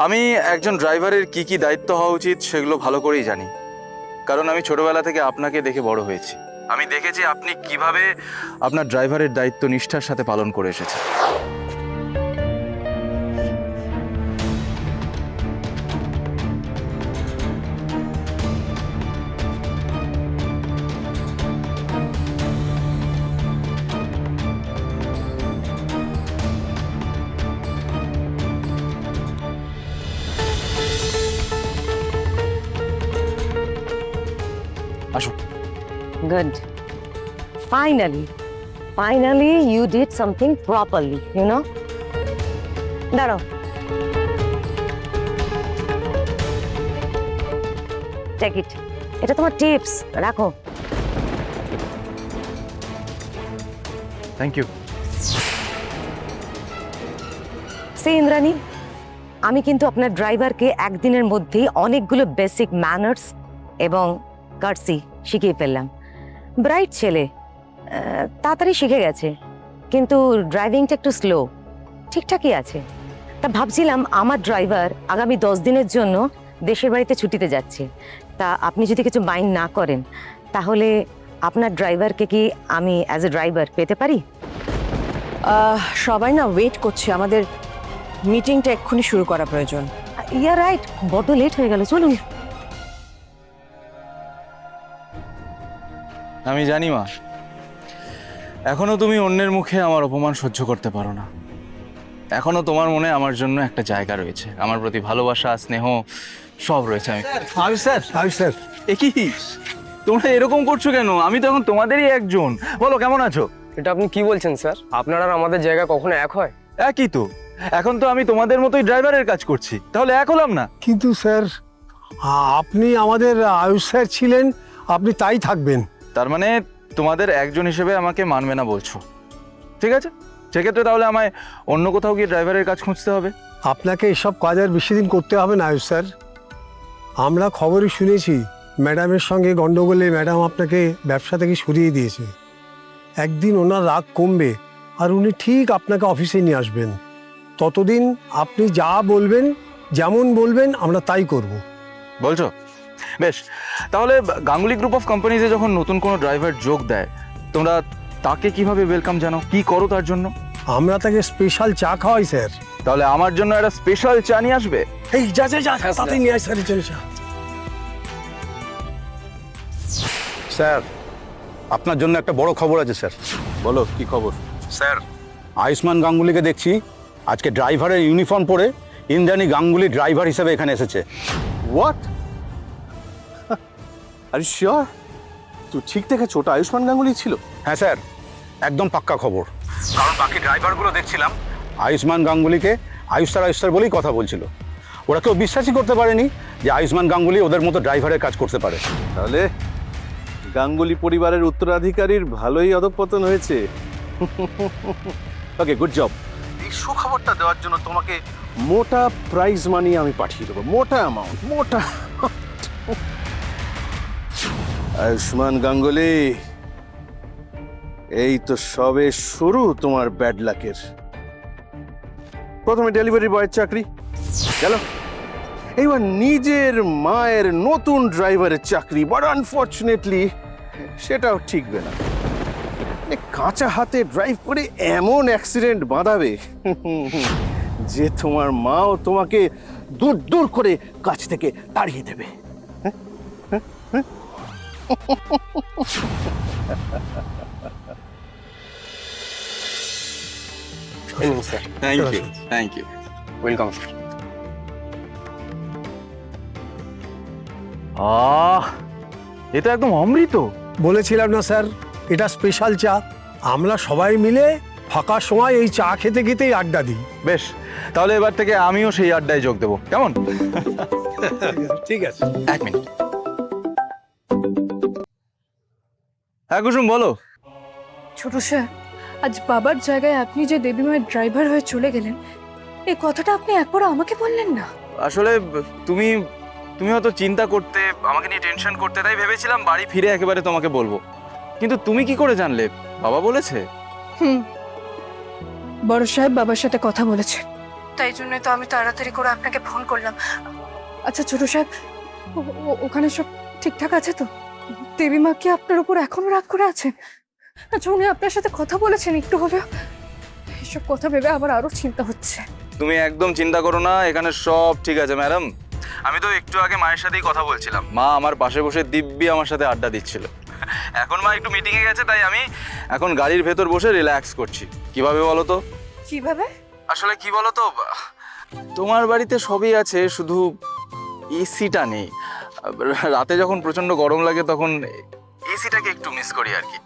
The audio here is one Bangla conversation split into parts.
আমি একজন ড্রাইভারের কি কি দায়িত্ব হওয়া উচিত সেগুলো ভালো করেই জানি, কারণ আমি ছোটবেলা থেকে আপনাকে দেখে বড় হয়েছি। আমি দেখেছি আপনি কিভাবে আপনার ড্রাইভারের দায়িত্ব নিষ্ঠার সাথে পালন করে এসেছেন। আসুন। Good. Finally, you did something properly, you know? দাঁড়াও। Take it. এটা তোমার টিপস, রাখো। Thank you. সে ইন্দ্রাণী, আমি কিন্তু আপনার ড্রাইভারকে একদিনের মধ্যেই অনেকগুলো বেসিক ম্যানার্স এবং কার্সি শিখিয়ে ফেললাম। ব্রাইট ছেলে, তাড়াতাড়ি শিখে গেছে, কিন্তু ড্রাইভিংটা একটু স্লো। ঠিকঠাকই আছে। তা ভাবছিলাম আমার ড্রাইভার আগামী 10 দিনের জন্য দেশের বাড়িতে ছুটিতে যাচ্ছে। তা আপনি যদি কিছু মাইন্ড না করেন, তাহলে আপনার ড্রাইভারকে কি আমি অ্যাজ এ ড্রাইভার পেতে পারি? সবাই না ওয়েট করছে, আমাদের মিটিংটা এক্ষুনি শুরু করা প্রয়োজন। ইয়া রাইট, বড্ড লেট হয়ে গেল, চলুন। আমি জানি মা, এখনো তুমি অন্যের মুখে আমার অপমান সহ্য করতে পারো না। এখনো তোমার মনে আমার জন্য একটা জায়গা রয়েছে, আমার প্রতি ভালোবাসা, স্নেহ সব রয়েছে। স্যার এ কি তোমরা এরকম করছো কেন? আমি তো এখন তোমাদেরই একজন। বলো, কেমন আছো? এটা আপনি কি বলছেন স্যার? আপনার আর আমাদের জায়গা কখনো এক হয়? একই তো। এখন তো আমি তোমাদের মতোই ড্রাইভারের কাজ করছি, তাহলে এক হলাম না? কিন্তু স্যার, আপনি আমাদের আয়ুষ স্যার ছিলেন, আপনি তাই থাকবেন। তার মানে তোমাদের একজন হিসেবে আমাকে মানবে না বলছো? ঠিক আছে, সেক্ষেত্রে তাহলে আমায় অন্য কোথাও গিয়ে ড্রাইভারের কাজ খুঁজতে হবে। আপনাকে এসব কাজ আর বেশি দিন করতে হবে না আয়ুষ স্যার। আমরা খবরে শুনেছি ম্যাডামের সঙ্গে গন্ডগোলে ম্যাডাম আপনাকে ব্যবসা থেকে সরিয়ে দিয়েছে। একদিন ওনার রাগ কমবে আর উনি ঠিক আপনাকে অফিসে নিয়ে আসবেন। ততদিন আপনি যা বলবেন, যেমন বলবেন, আমরা তাই করব। বলছো? বেশ, তাহলে গাঙ্গুলি গ্রুপ অফ কোম্পানিজে যখন নতুন কোনো ড্রাইভার যোগ দেয়, তোমরা তাকে কিভাবে ওয়েলকাম জানাও, কি করো তার জন্য? আমরা তাকে স্পেশাল চা খাওয়াই স্যার। তাহলে আমার জন্য একটা স্পেশাল চা নিয়ে আসবে। এই যা তাতে নিয়ে আয় স্যার, চলে চা। স্যার, আপনার জন্য একটা বড় খবর আছে স্যার। বলো, কি খবর? স্যার, আয়ুষ্মান গাঙ্গুলিকে দেখছি আজকে ড্রাইভারের ইউনিফর্ম পরে ইন্দ্রাণী গাঙ্গুলি ড্রাইভার হিসেবে এখানে এসেছে। হোয়াট? Are sure? তুই ঠিক দেখেছো, ওটা আয়ুষ্মান গাঙ্গুলি ছিল? হ্যাঁ স্যার, একদম পাক্কা খবর। কারণ বাকি ড্রাইভারগুলো দেখছিলাম আয়ুষ্মান গাঙ্গুলিকে আয়ুষ স্যার বলেই কথা বলছিল। ওরা কেউ বিশ্বাসই করতে পারেনি যে আয়ুষ্মান গাঙ্গুলি ওদের মতো ড্রাইভারের কাজ করতে পারে। তাহলে গাঙ্গুলি পরিবারের উত্তরাধিকারীর ভালোই অধঃপতন হয়েছে। ওকে, গুড জব। এই সুখবরটা দেওয়ার জন্য তোমাকে মোটা প্রাইজ মানি আমি পাঠিয়ে দেবো, মোটা অ্যামাউন্ট, মোটা। আয়ুষ্মান গাঙ্গুলি, এই তো সবে শুরু তোমার ব্যাড লাকের। প্রথমে ডেলিভারি বয়ের চাকরি গেল, এইবার নিজের মায়ের নতুন ড্রাইভারের চাকরি, বাট আনফর্চুনেটলি সেটাও ঠিকবে না। কাঁচা হাতে ড্রাইভ করে এমন অ্যাক্সিডেন্ট বাঁধাবে যে তোমার মাও তোমাকে দূর দূর করে কাছ থেকে তাড়িয়ে দেবে। Sir, thank you. Welcome sir. এটা একদম অমৃত। বলেছিলাম না স্যার, এটা স্পেশাল চা। আমরা সবাই মিলে ফাঁকা সময় এই চা খেতে খেতেই আড্ডা দিই। বেশ, তাহলে এবার থেকে আমিও সেই আড্ডায় যোগ দেবো, কেমন? ঠিক আছে। এক মিনিট। হ্যাঁ কুসুম, বলো। ছোট স্যার, আজ বাবার জায়গায় আপনি যে দেবী মায়ের ড্রাইভার হয়ে চলে গেলেন, এই কথাটা আপনি একবারও আমাকে বললেন না। আসলে তুমি তুমি হয়তো চিন্তা করতে, আমাকে নিয়ে টেনশন করতে, তাই ভেবেছিলাম বাড়ি ফিরে একেবারে তোমাকে বলবো। কিন্তু তুমি কি করে জানলে? বাবা বলেছে? বড় সাহেব বাবার সাথে কথা বলেছেন, তাই জন্যই তো আমি তাড়াতাড়ি করে আপনাকে ফোন করলাম। আচ্ছা ছোট সাহেব, ওখানে সব ঠিকঠাক আছে তো? দেবী মা কি আপনার উপর এখনো রাগ করে আছেন? আচ্ছা উনি আপনার সাথে কথা বলেছেন একটু হলেও? এসব কথা ভেবে আবার আরো চিন্তা হচ্ছে। তুমি একদম চিন্তা করো না, এখানে সব ঠিক আছে ম্যাডাম। আমি তো একটু আগে মায়ের সাথেই কথা বলছিলাম, মা আমার পাশে বসে দিব্যি আমার সাথে আড্ডা দিচ্ছিল। এখন মা একটু মিটিংয়ে গেছে, তাই আমি এখন গাড়ির ভেতর বসে রিল্যাক্স করছি। কিভাবে বলো তো? কিভাবে? আসলে কি বলো তো, তোমার বাড়িতে সবই আছে, শুধু এসিটা নেই। রাতে যখন প্রচণ্ড গরম লাগে তখন এসিটাকে একটু মিস করি আর কি।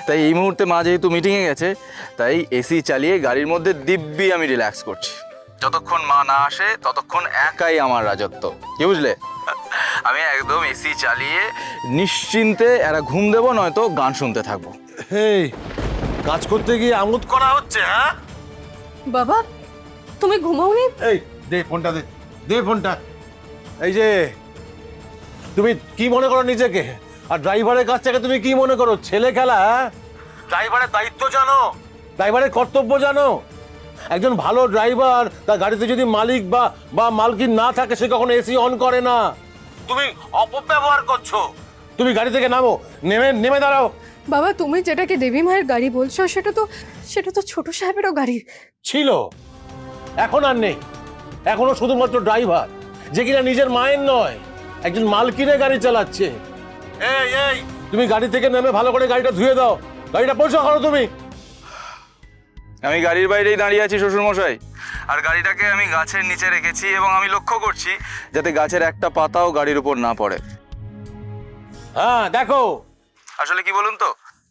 তাই এই মুহূর্তে মা যেহেতু মিটিংয়ে গেছে, তাই এসি চালিয়ে গাড়ির মধ্যে দিব্যি আমি রিল্যাক্স করছি। যতক্ষণ মা না আসে ততক্ষণ একাই আমার রাজত্ব, কি বুঝলে? আমি একদম এসি চালিয়ে নিশ্চিন্তে এরা ঘুম দেবো, নয়তো গান শুনতে থাকবো। এই কাজ করতে গিয়ে আমোদ করা হচ্ছে, হ্যাঁ? বাবা তুমি ঘুমাওনি? এই দে ফোনটা, দে ফোনটা। এই যে তুমি কি মনে করো নিজেকে, আর ড্রাইভারের কাছ থেকে তুমি কি মনে করো? ছেলে খেলা, হ্যাঁ? ড্রাইভারের দায়িত্ব জানো, ড্রাইভারের কর্তব্য জানো। একজন ভালো ড্রাইভার তার গাড়িতে যদি মালিক বা মালকিন না থাকে, সে কখনো এসি অন করে না। তুমি অপব্যবহার করছো। তুমি গাড়ি থেকে নামো, নেমে দাঁড়াও। বাবা তুমি যেটাকে দেবী মায়ের গাড়ি বলছো সেটা তো ছোট সাহেবেরও গাড়ি ছিল, এখন আর নেই। এখনো শুধুমাত্র ড্রাইভার, যে কিনা নিজের মায়ের নয়, একজন মালকিনের গাড়ি চালাচ্ছে। এই তুমি গাড়ি থেকে নেমে ভালো করে গাড়িটা ধুয়ে দাও, গাড়িটা পরিষ্কার করো তুমি। আমি গাড়ির বাইরেই দাঁড়িয়ে আছি শ্বশুরমশাই, আর গাড়িটাকে আমি গাছের নিচে রেখেছি এবং আমি লক্ষ্য করছি যাতে গাছের একটা পাতাও গাড়ির উপর না পড়ে। হ্যাঁ দেখো, আসলে কি বলুন তো,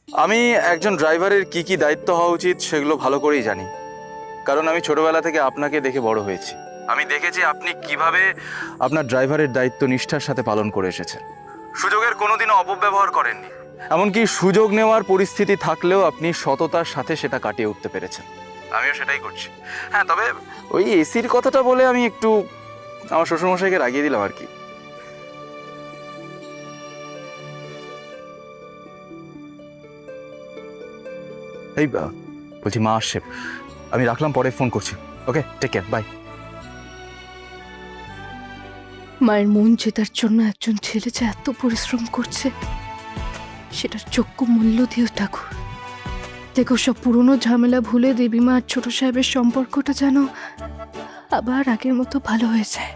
আমি একজন ড্রাইভারের কি কি দায়িত্ব হওয়া উচিত সেগুলো ভালো করেই জানি, কারণ আমি ছোটবেলা থেকে আপনাকে দেখে বড় হয়েছি। আমি দেখেছি আপনি কিভাবে আপনার ড্রাইভারের দায়িত্ব নিষ্ঠার সাথে পালন করে এসেছেন। সুযোগের কোনোদিনও অপব্যবহার করেননি, এমনকি সুযোগ নেওয়ার পরিস্থিতি থাকলেও আপনি সততার সাথে সেটা কাটিয়ে উঠতে পেরেছেন। আমিও সেটাই করছি। হ্যাঁ, তবে ওই এসির কথাটা বলে আমি একটু আমার শ্বশুরমশাইকে রাগিয়ে দিলাম আর কি। এই বলছি মা আসছে, আমি রাখলাম, পরে ফোন করছি। ওকে, টেক কেয়ার, বাই। মায়ের মন জেতার জন্য একজন ছেলে যে এত পরিশ্রম করছে সেটার যোগ্য মূল্য দিও ঠাকুর। দেখো সব পুরনো ঝামেলা ভুলে দেবী মা আর ছোট সাহেবের সম্পর্কটা যেন আবার আগের মতো ভালো হয়ে যায়।